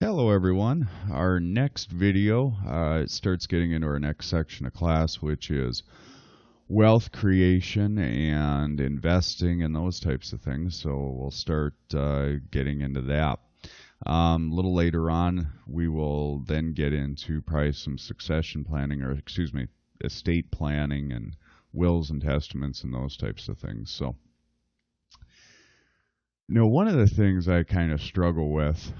Hello everyone. Our next video starts getting into our next section of class, which is wealth creation and investing and those types of things. So we'll start getting into that. A little later on, we will then get into probably some succession planning, or excuse me, estate planning and wills and testaments and those types of things. So one of the things I kind of struggle with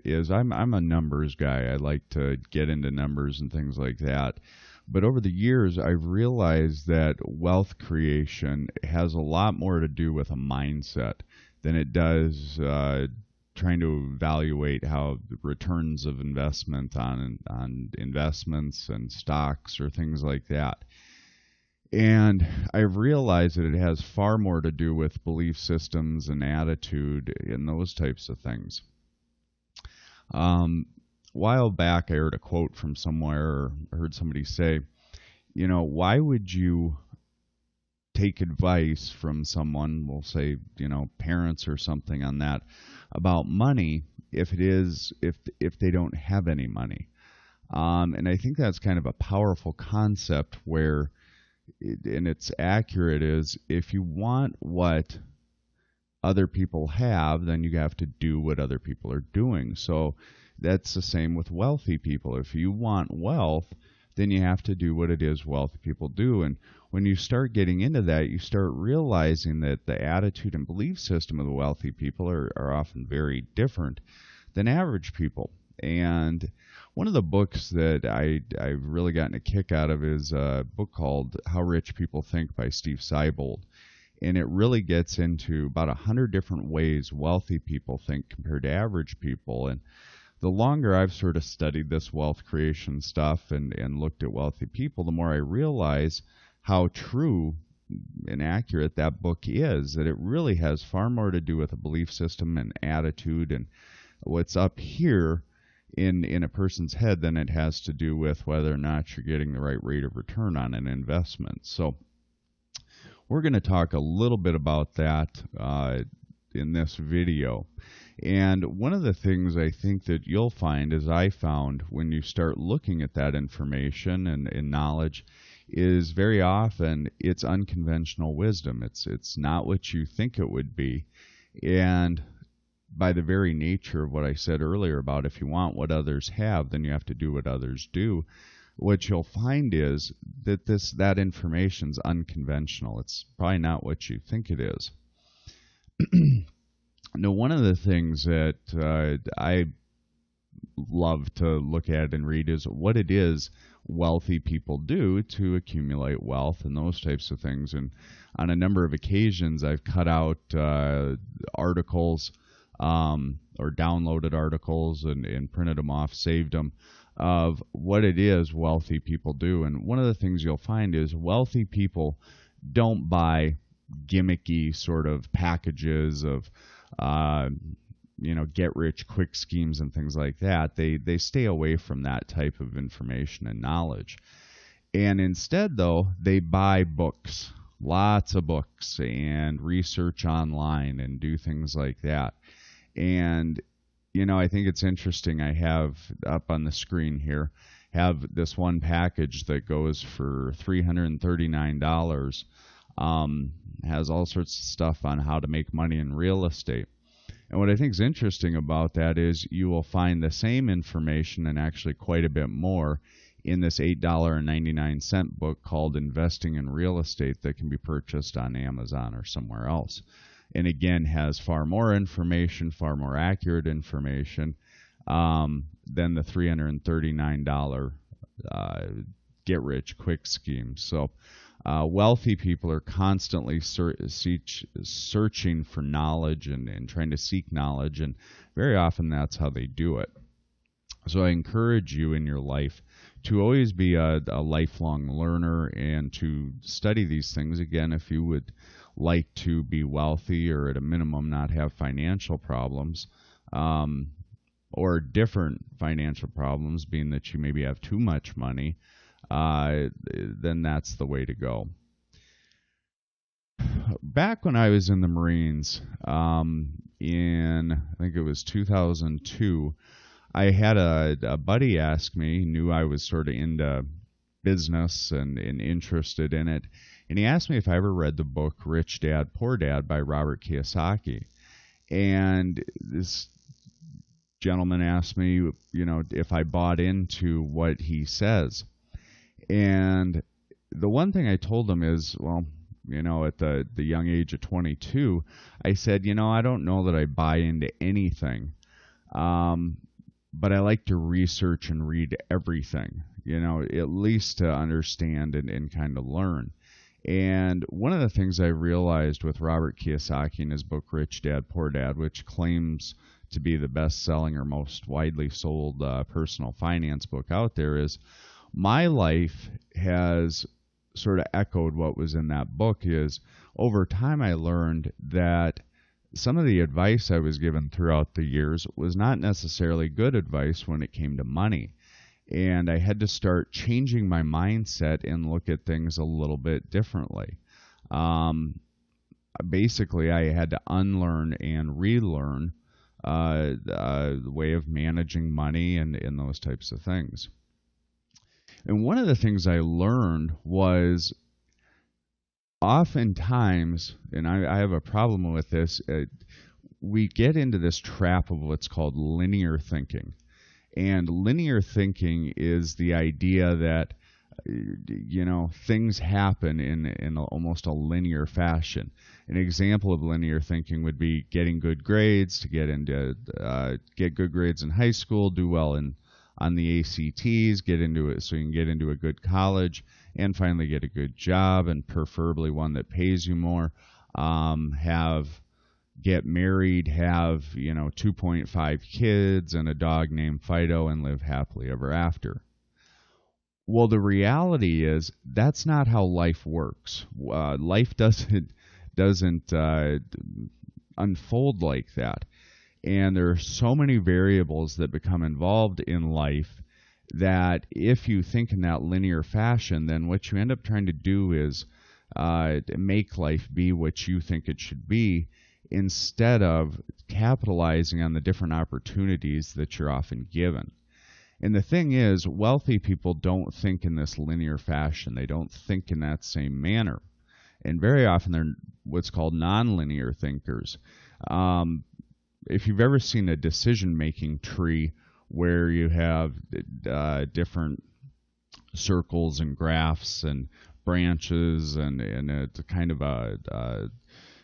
is I'm a numbers guy. I like to get into numbers and things like that. But over the years, I've realized that wealth creation has a lot more to do with a mindset than it does trying to evaluate how the returns of investment on investments and stocks or things like that. And I've realized that it has far more to do with belief systems and attitude and those types of things. A while back, I heard a quote from somewhere, or heard somebody say, why would you take advice from someone, we'll say, parents or something on that, about money if they don't have any money? And I think that's kind of a powerful concept where and it's accurate, is if you want what other people have, then you have to do what other people are doing. So that's the same with wealthy people. If you want wealth, then you have to do what it is wealthy people do. And when you start getting into that, you start realizing that the attitude and belief system of the wealthy people are often very different than average people. And one of the books that I've really gotten a kick out of is a book called How Rich People Think by Steve Seibold. And it really gets into about 100 different ways wealthy people think compared to average people. And the longer I've sort of studied this wealth creation stuff and looked at wealthy people, the more I realize how true and accurate that book is, that it really has far more to do with a belief system and attitude and what's up here in a person's head than it has to do with whether or not you're getting the right rate of return on an investment. So we're going to talk a little bit about that in this video. And one of the things I think that you'll find, as I found when you start looking at that information and knowledge, is very often it's unconventional wisdom. It's not what you think it would be. And by the very nature of what I said earlier about if you want what others have, then you have to do what others do, what you'll find is that that information's unconventional. It's probably not what you think it is. Now, one of the things that I love to look at and read is what it is wealthy people do to accumulate wealth and those types of things. And on a number of occasions, I've cut out articles or downloaded articles and printed them off, saved them, of what it is wealthy people do. And one of the things you'll find is wealthy people don't buy gimmicky sort of packages of get rich quick schemes and things like that. They stay away from that type of information and knowledge. And instead, though, they buy books, lots of books, and research online and do things like that. And I think it's interesting. I have up on the screen here, have this one package that goes for $339. Has all sorts of stuff on how to make money in real estate. And what I think is interesting about that is you will find the same information and actually quite a bit more in this $8.99 book called Investing in Real Estate that can be purchased on Amazon or somewhere else. And again, has far more information, far more accurate information than the $339 get-rich-quick scheme. So wealthy people are constantly searching for knowledge and trying to seek knowledge, and very often that's how they do it. So I encourage you in your life to always be a lifelong learner and to study these things. Again, if you would like to be wealthy or at a minimum not have financial problems, or different financial problems, being that you maybe have too much money, then that's the way to go. Back when I was in the Marines, in I think it was 2002, I had a buddy ask me, he knew I was sort of into business and interested in it, and he asked me if I ever read the book Rich Dad, Poor Dad by Robert Kiyosaki. And this gentleman asked me, if I bought into what he says. And the one thing I told him is, well, at the young age of 22, I said, I don't know that I buy into anything, but I like to research and read everything, at least to understand and kind of learn. And one of the things I realized with Robert Kiyosaki in his book Rich Dad, Poor Dad, which claims to be the best-selling or most widely sold personal finance book out there, is my life has sort of echoed what was in that book. Is over time I learned that some of the advice I was given throughout the years was not necessarily good advice when it came to money. And I had to start changing my mindset and look at things a little bit differently. Basically, I had to unlearn and relearn the way of managing money and those types of things. And one of the things I learned was oftentimes, and I have a problem with this, we get into this trap of what's called linear thinking. And linear thinking is the idea that things happen in almost a linear fashion. An example of linear thinking would be getting good grades to get good grades in high school, do well on the ACTs, get into it so you can get into a good college, and finally get a good job, and preferably one that pays you more. Get married, have 2.5 kids and a dog named Fido, and live happily ever after. Well, the reality is that's not how life works. Life doesn't unfold like that. And there are so many variables that become involved in life that if you think in that linear fashion, then what you end up trying to do is make life be what you think it should be, instead of capitalizing on the different opportunities that you're often given. And the thing is, wealthy people don't think in this linear fashion. They don't think in that same manner. And very often they're what's called nonlinear thinkers. If you've ever seen a decision-making tree where you have different circles and graphs and branches, and it's kind of a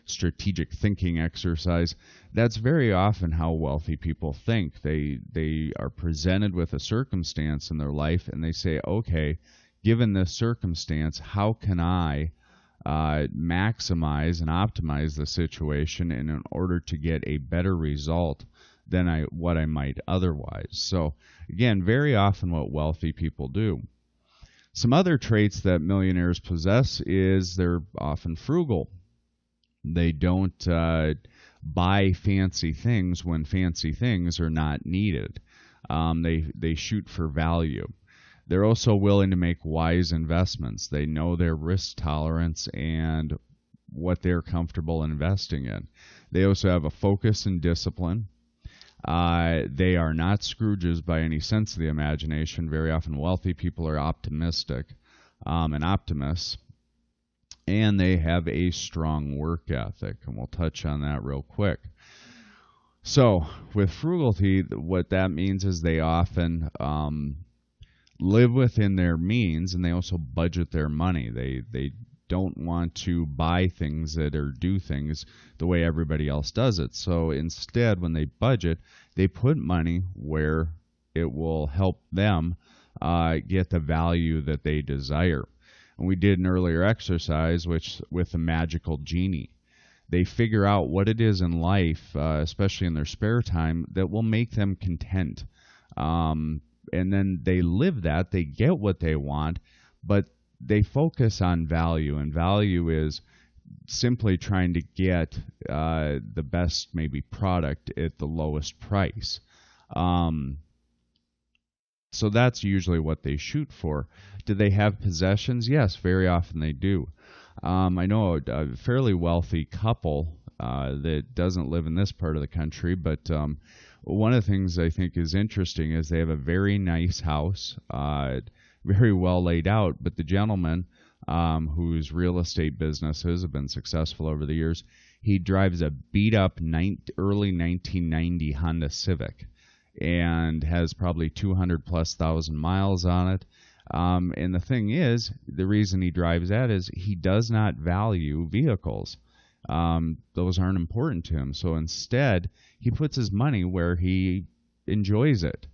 strategic thinking exercise, that's very often how wealthy people think. They are presented with a circumstance in their life, and they say, okay, given this circumstance, how can I maximize and optimize the situation in order to get a better result than what I might otherwise. So again, very often what wealthy people do. Some other traits that millionaires possess is they're often frugal. They don't buy fancy things when fancy things are not needed. They shoot for value. They're also willing to make wise investments. They know their risk tolerance and what they're comfortable investing in. They also have a focus and discipline. They are not Scrooges by any sense of the imagination. Very often wealthy people are optimistic and optimists. And they have a strong work ethic, and we'll touch on that real quick. So with frugality, what that means is they often live within their means, and they also budget their money. They don't want to buy things or do things the way everybody else does it. So instead, when they budget, they put money where it will help them get the value that they desire. And we did an earlier exercise with the magical genie. They figure out what it is in life, especially in their spare time, that will make them content. And then they live that, they get what they want, but they focus on value. And value is simply trying to get the best maybe product at the lowest price. So that's usually what they shoot for. Do they have possessions? Yes, very often they do. I know a fairly wealthy couple that doesn't live in this part of the country, but one of the things I think is interesting is they have a very nice house, very well laid out, but the gentleman whose real estate businesses have been successful over the years, he drives a beat up early 1990 Honda Civic and has probably 200 plus thousand miles on it. And the thing is, the reason he drives that is he does not value vehicles. Those aren't important to him. So instead, he puts his money where he enjoys it,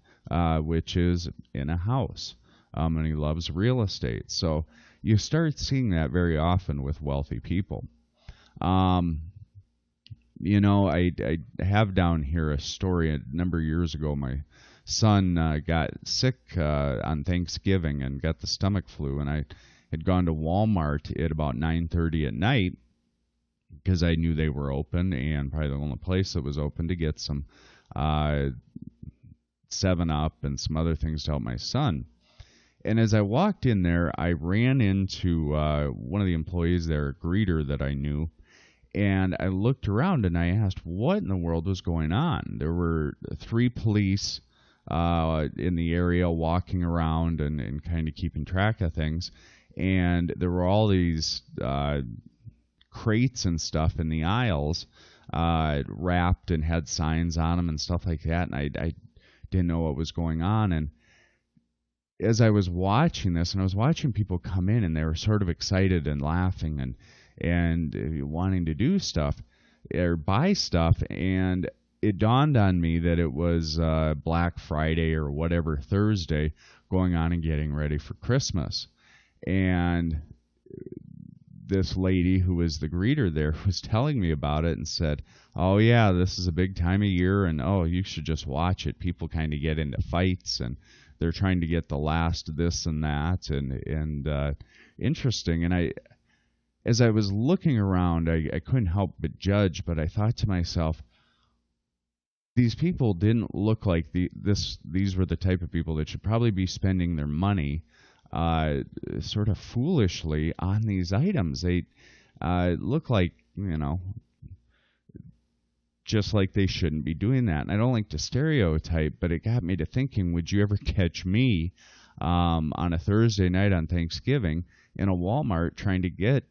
which is in a house. And he loves real estate. So you start seeing that very often with wealthy people. You know, I have down here a story. A number of years ago, my son got sick on Thanksgiving and got the stomach flu, and I had gone to Walmart at about 9:30 at night because I knew they were open and probably the only place that was open to get some 7-Up and some other things to help my son. And as I walked in there, I ran into one of the employees there, a greeter that I knew, and I looked around and I asked what in the world was going on. There were 3 police in the area walking around and kind of keeping track of things, and there were all these crates and stuff in the aisles wrapped and had signs on them and stuff like that, and I didn't know what was going on. And as I was watching this, and I was watching people come in, and they were sort of excited and laughing and wanting to do stuff or buy stuff, and it dawned on me that it was Black Friday or whatever Thursday going on and getting ready for Christmas. And this lady who was the greeter there was telling me about it and said, oh yeah, this is a big time of year, and oh, you should just watch it. People kind of get into fights, and they're trying to get the last this and that, and interesting. And as I was looking around, I couldn't help but judge, but I thought to myself, these people didn't look like these were the type of people that should probably be spending their money sort of foolishly on these items. They look like, you know, just like they shouldn't be doing that. And I don't like to stereotype, but it got me to thinking, would you ever catch me on a Thursday night on Thanksgiving in a Walmart trying to get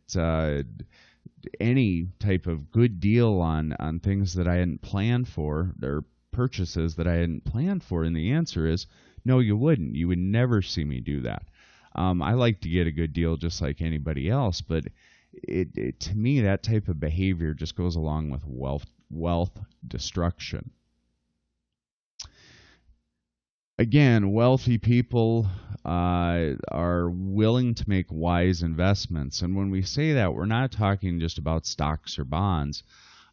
any type of good deal on things that I hadn't planned for, or purchases that I hadn't planned for? And the answer is, no, you wouldn't. You would never see me do that. I like to get a good deal just like anybody else, but to me, that type of behavior just goes along with wealth destruction. Again, wealthy people are willing to make wise investments. And when we say that, we're not talking just about stocks or bonds,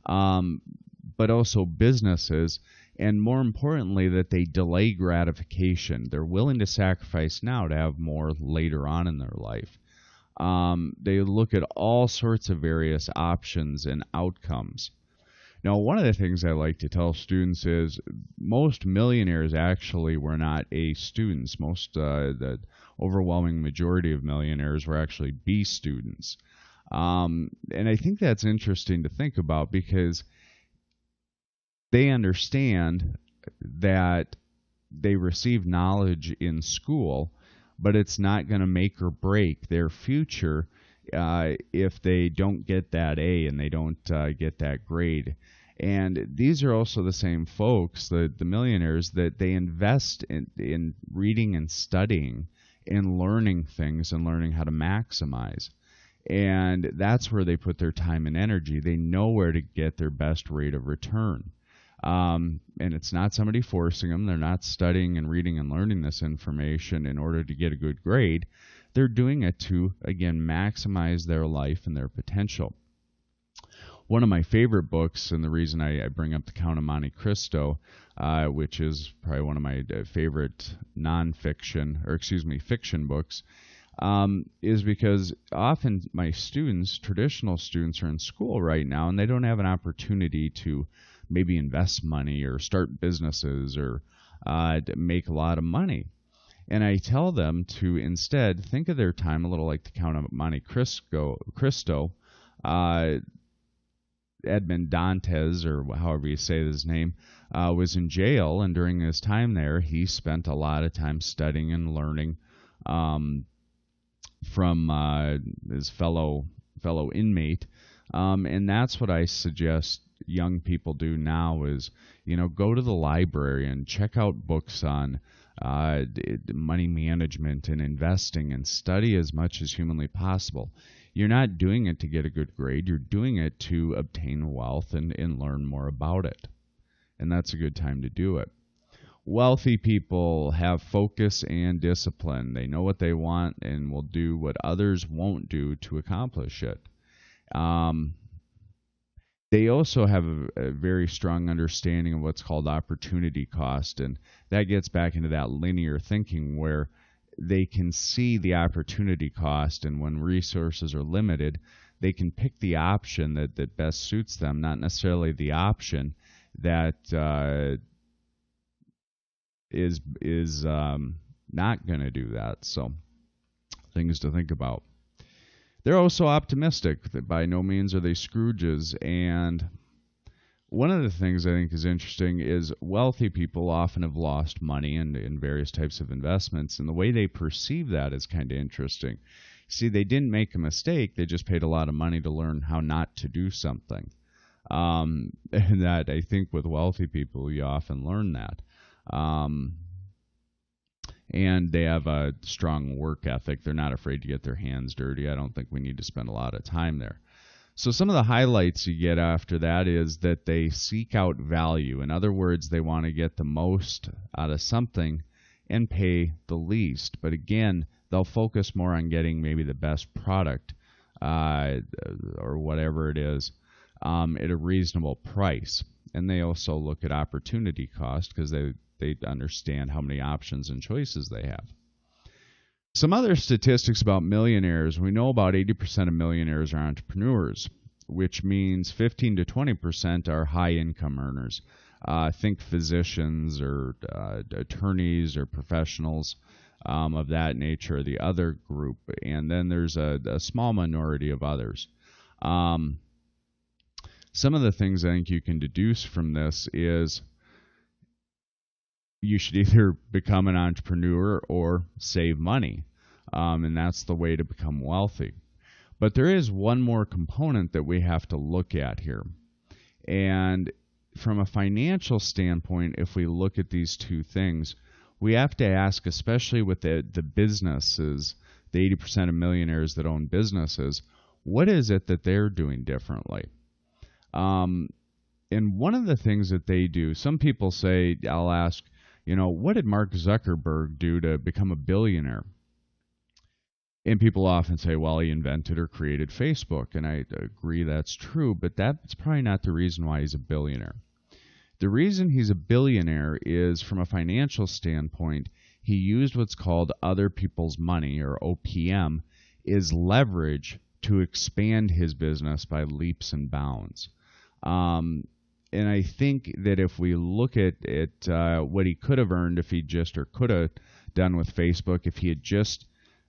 but also businesses. And more importantly, that they delay gratification. They're willing to sacrifice now to have more later on in their life. They look at all sorts of various options and outcomes. Now, one of the things I like to tell students is most millionaires actually were not A students. The overwhelming majority of millionaires were actually B students. And I think that's interesting to think about, because they understand that they receive knowledge in school, but it's not going to make or break their future if they don't get that A and they don't get that grade. And these are also the same folks, the millionaires, that they invest in reading and studying and learning things and learning how to maximize. And that's where they put their time and energy. They know where to get their best rate of return. And it's not somebody forcing them. They're not studying and reading and learning this information in order to get a good grade. They're doing it to, again, maximize their life and their potential. One of my favorite books, and the reason I bring up The Count of Monte Cristo, which is probably one of my favorite fiction books, is because often my students, traditional students, are in school right now, and they don't have an opportunity to maybe invest money or start businesses or make a lot of money. And I tell them to instead think of their time a little like The Count of Monte Cristo, Edmond Dantes, or however you say his name, was in jail, and during his time there, he spent a lot of time studying and learning um, from his fellow inmate, and that's what I suggest young people do now is, go to the library and check out books on money management and investing and study as much as humanly possible. You're not doing it to get a good grade. You're doing it to obtain wealth and learn more about it. And that's a good time to do it. Wealthy people have focus and discipline. They know what they want and will do what others won't do to accomplish it. They also have a very strong understanding of what's called opportunity cost, and that gets back into that linear thinking where they can see the opportunity cost, and when resources are limited, they can pick the option that best suits them, not necessarily the option that is not going to do that. So things to think about. They're also optimistic. That by no means are they Scrooges. And one of the things I think is interesting is wealthy people often have lost money in various types of investments, and the way they perceive that is kind of interesting. See, they didn't make a mistake. They just paid a lot of money to learn how not to do something. And that, I think, with wealthy people, you often learn that. And they have a strong work ethic. They're not afraid to get their hands dirty. I don't think we need to spend a lot of time there. So some of the highlights you get after that is that they seek out value. In other words, they want to get the most out of something and pay the least. But again, they'll focus more on getting maybe the best product or whatever it is at a reasonable price. And they also look at opportunity cost because they understand how many options and choices they have. Some other statistics about millionaires. We know about 80% of millionaires are entrepreneurs, which means 15 to 20% are high-income earners. Think physicians or attorneys or professionals of that nature, the other group. And then there's a small minority of others. Some of the things I think you can deduce from this is you should either become an entrepreneur or save money, and that's the way to become wealthy. But there is one more component that we have to look at here. And from a financial standpoint, if we look at these two things, we have to ask, especially with the businesses, the 80% of millionaires that own businesses, what is it that they're doing differently? And one of the things that they do, some people say, I'll ask, what did Mark Zuckerberg do to become a billionaire? And people often say, well, he invented or created Facebook. And I agree that's true, but that's probably not the reason why he's a billionaire. The reason he's a billionaire is, from a financial standpoint, he used what's called other people's money, or OPM, is leverage to expand his business by leaps and bounds. And I think that if we look at what he could have earned if he just, or could have done with Facebook, if he had just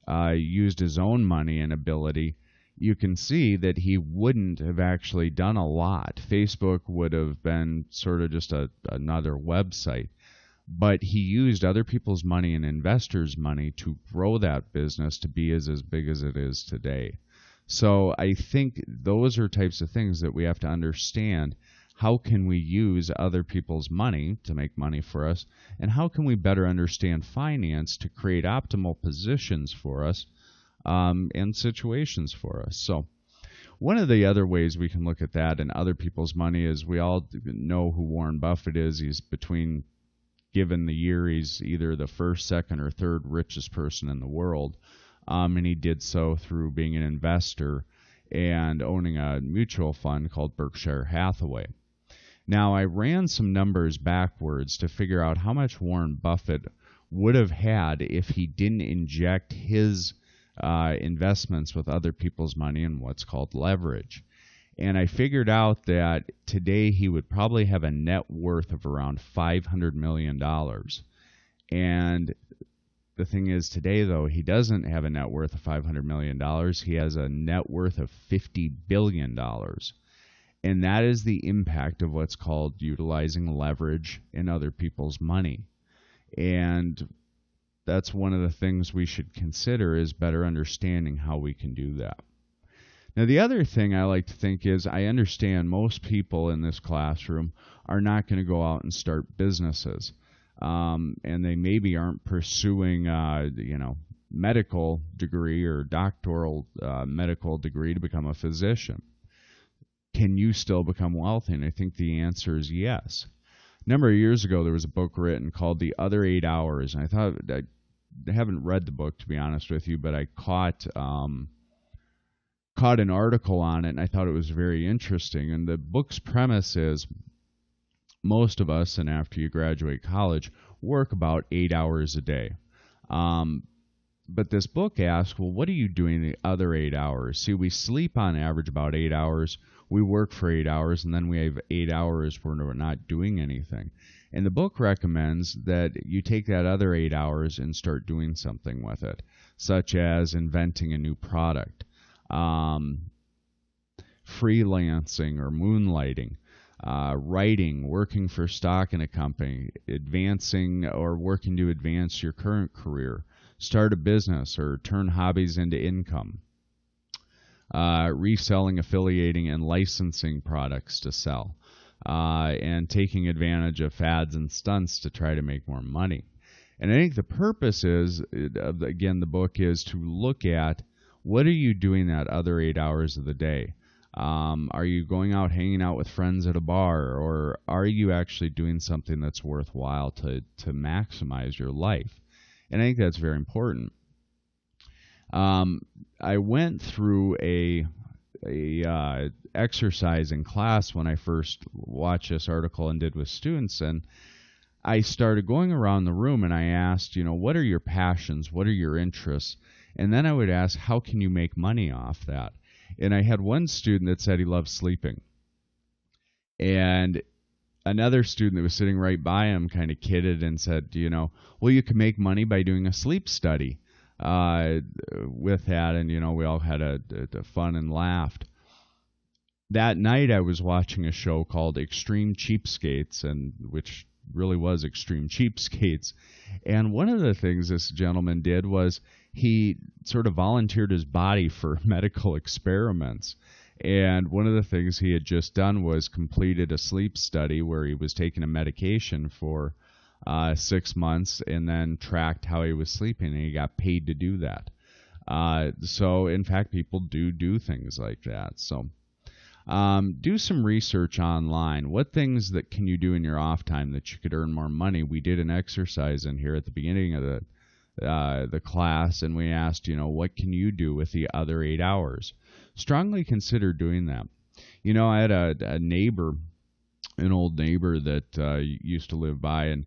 used his own money and ability, you can see that he wouldn't have actually done a lot. Facebook would have been sort of just another website. But he used other people's money and investors' money to grow that business to be as big as it is today. So I think those are types of things that we have to understand. How can we use other people's money to make money for us? And how can we better understand finance to create optimal positions for us and situations for us? So one of the other ways we can look at that and other people's money is, we all know who Warren Buffett is. He's given the year, he's either the first, second, or third richest person in the world. And he did so through being an investor and owning a mutual fund called Berkshire Hathaway. Now, I ran some numbers backwards to figure out how much Warren Buffett would have had if he didn't inject his investments with other people's money and what's called leverage. And I figured out that today he would probably have a net worth of around $500 million. And the thing is, today, though, he doesn't have a net worth of $500 million. He has a net worth of $50 billion. And that is the impact of what's called utilizing leverage in other people's money. And that's one of the things we should consider, is better understanding how we can do that. Now, the other thing I like to think is, I understand most people in this classroom are not going to go out and start businesses. And they maybe aren't pursuing, medical degree or doctoral medical degree to become a physician. Can you still become wealthy? And I think the answer is yes. A number of years ago, there was a book written called The Other 8 Hours. And I haven't read the book, to be honest with you, but I caught an article on it, and I thought it was very interesting. And the book's premise is, most of us, and after you graduate college, work about 8 hours a day. But this book asks, well, what are you doing the other 8 hours? See, we sleep on average about 8 hours. We work for 8 hours, and then we have 8 hours where we're not doing anything. And the book recommends that you take that other 8 hours and start doing something with it, such as inventing a new product, freelancing or moonlighting, writing, working for stock in a company, advancing or working to advance your current career, start a business or turn hobbies into income, reselling, affiliating, and licensing products to sell, and taking advantage of fads and stunts to try to make more money. And I think the purpose is, again, the book is to look at, what are you doing that other 8 hours of the day? Are you going out hanging out with friends at a bar, or are you actually doing something that's worthwhile to maximize your life? And I think that's very important. I went through a exercise in class when I first watched this article and did with students, and I started going around the room and I asked, what are your passions? What are your interests? And then I would ask, how can you make money off that? And I had one student that said he loved sleeping. And another student that was sitting right by him kind of kidded and said, well, you can make money by doing a sleep study with that. And, we all had a fun and laughed. That night I was watching a show called Extreme Cheapskates, and which really was Extreme Cheapskates. And one of the things this gentleman did was he sort of volunteered his body for medical experiments. And one of the things he had just done was completed a sleep study where he was taking a medication for 6 months and then tracked how he was sleeping, and he got paid to do that. So, in fact, people do things like that. So do some research online. What things that can you do in your off time that you could earn more money? We did an exercise in here at the beginning of the class, and we asked, what can you do with the other 8 hours? Strongly consider doing that. I had a neighbor, an old neighbor that used to live by, and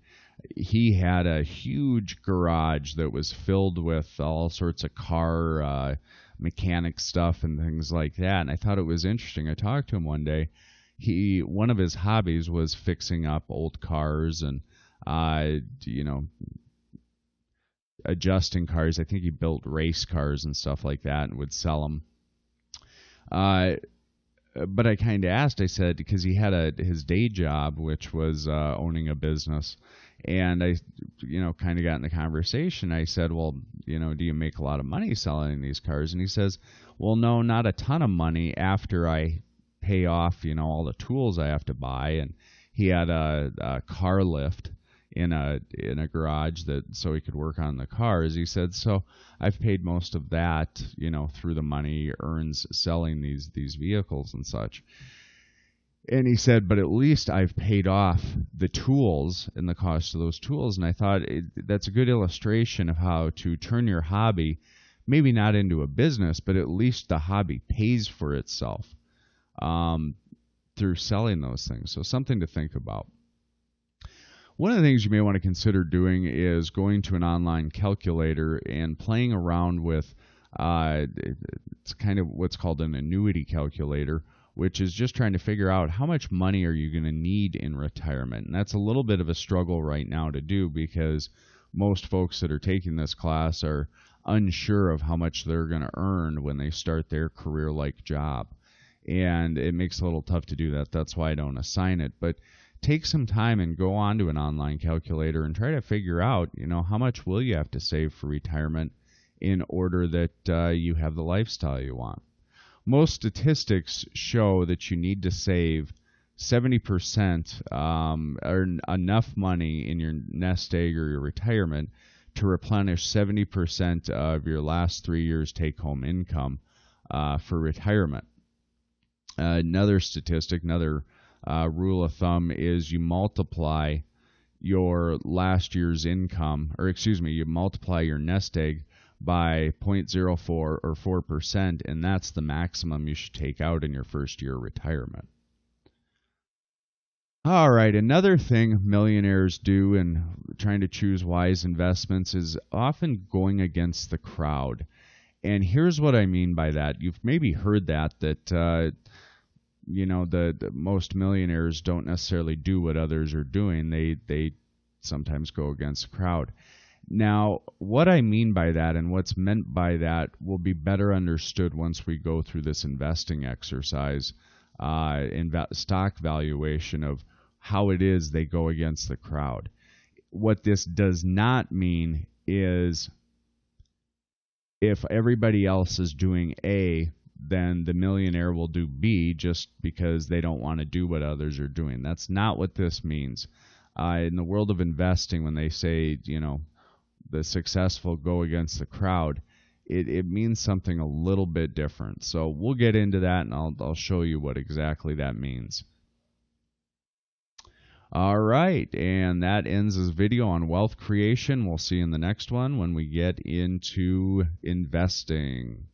he had a huge garage that was filled with all sorts of car mechanic stuff and things like that. And I thought it was interesting. I talked to him one day. One of his hobbies was fixing up old cars and adjusting cars. I think he built race cars and stuff like that and would sell them. But I kind of asked, I said, because he had his day job, which was owning a business. And I, kind of got in the conversation. I said, well, do you make a lot of money selling these cars? And he says, well, no, not a ton of money after I pay off, all the tools I have to buy. And he had a car lift in a garage so he could work on the cars. He said, so I've paid most of that, through the money he earns selling these vehicles and such. And he said, but at least I've paid off the tools and the cost of those tools. And I thought that's a good illustration of how to turn your hobby, maybe not into a business, but at least the hobby pays for itself through selling those things. So something to think about. One of the things you may want to consider doing is going to an online calculator and playing around with it's kind of what's called an annuity calculator, which is just trying to figure out how much money are you going to need in retirement. And that's a little bit of a struggle right now to do, because most folks that are taking this class are unsure of how much they're going to earn when they start their career-like job. and it makes it a little tough to do that. That's why I don't assign it. But take some time and go on to an online calculator and try to figure out, how much will you have to save for retirement in order that you have the lifestyle you want. Most statistics show that you need to save 70% or enough money in your nest egg or your retirement to replenish 70% of your last 3 years take-home income for retirement. Another statistic, another rule of thumb is you multiply your last year's income, you multiply your nest egg by 0.04 or 4%, and that's the maximum you should take out in your first year of retirement. All right, another thing millionaires do in trying to choose wise investments is often going against the crowd. And here's what I mean by that. You've maybe heard that the most millionaires don't necessarily do what others are doing. They sometimes go against the crowd. Now, what I mean by that and what's meant by that will be better understood once we go through this investing exercise, stock valuation of how it is they go against the crowd. What this does not mean is if everybody else is doing A, then the millionaire will do B just because they don't want to do what others are doing. That's not what this means. In the world of investing, when they say, the successful go against the crowd, it means something a little bit different. So we'll get into that, and I'll show you what exactly that means. All right, and that ends this video on wealth creation. We'll see you in the next one when we get into investing.